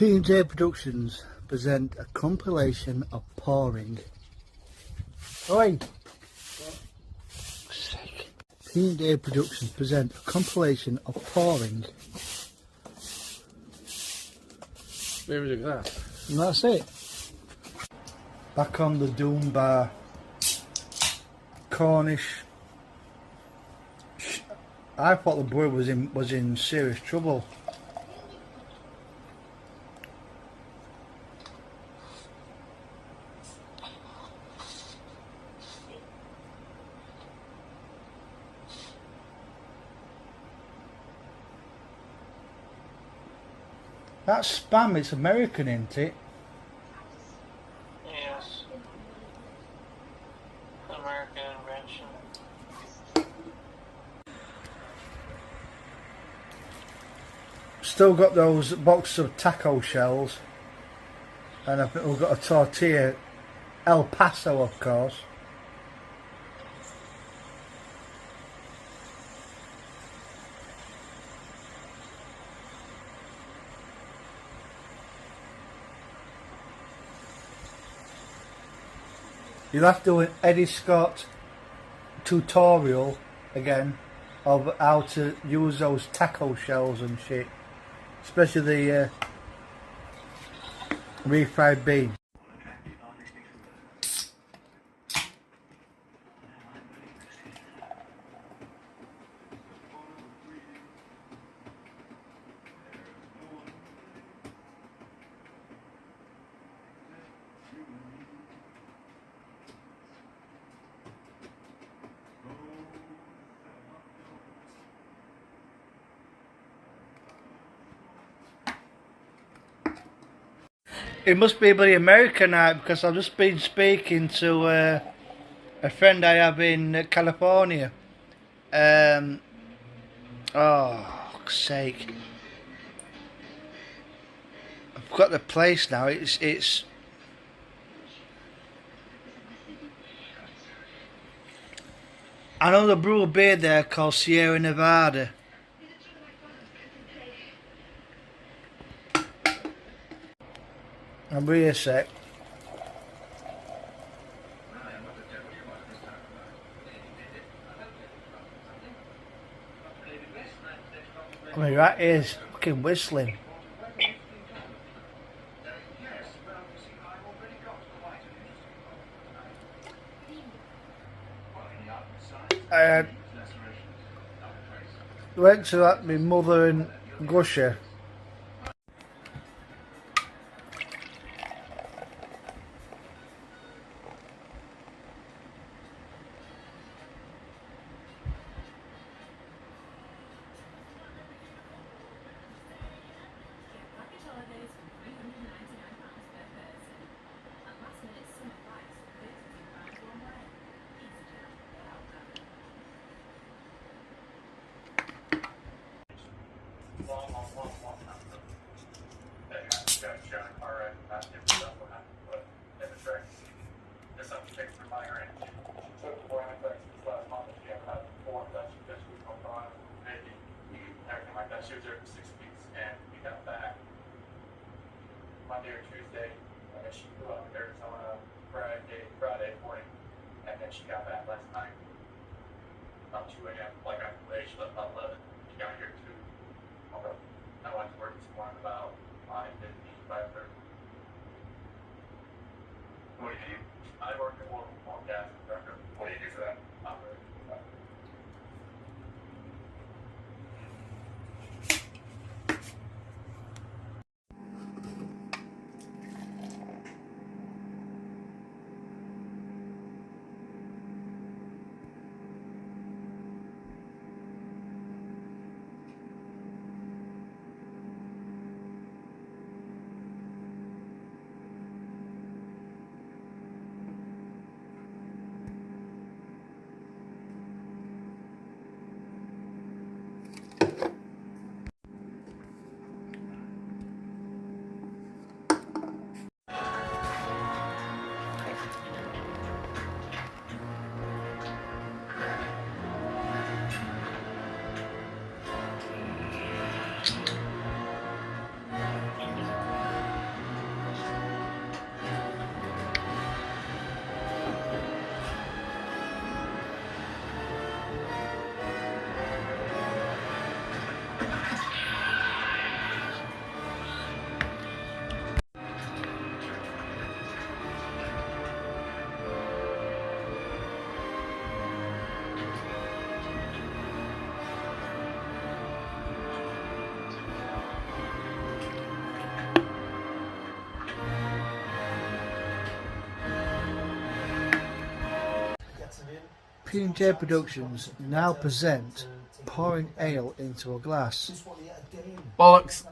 P&J Productions present a compilation of pouring. Oi! P&J Productions present a compilation of pouring. Where was it that? And that's it. Back on the Doom Bar. Cornish. I thought the boy was in serious trouble. That's Spam, it's American, isn't it? Yes. American invention. Still got those boxes of taco shells. And I think we've got a tortilla. El Paso, of course. You'll have to do an Eddie Scott tutorial again of how to use those taco shells and shit, especially the refried beans. It must be bloody American night because I've just been speaking to a friend I have in California. Oh, sake! I've got the place now. It's. I know the brew a beer there called Sierra Nevada. I'll be a sec. I mean, that is fucking whistling. I went to that my mother in Gusher. She was there for 6 weeks, and we got back Monday or Tuesday, and then she flew out to Arizona Friday morning, and then she got back last night about 2 a.m. Like she left about 11. She got here at 2. Okay. I went to work this morning about 5:50, 5:30. What do you do? I work at World Gas Director. What do you do for that? Operator. P&J Productions now present pouring ale into a glass. Bollocks.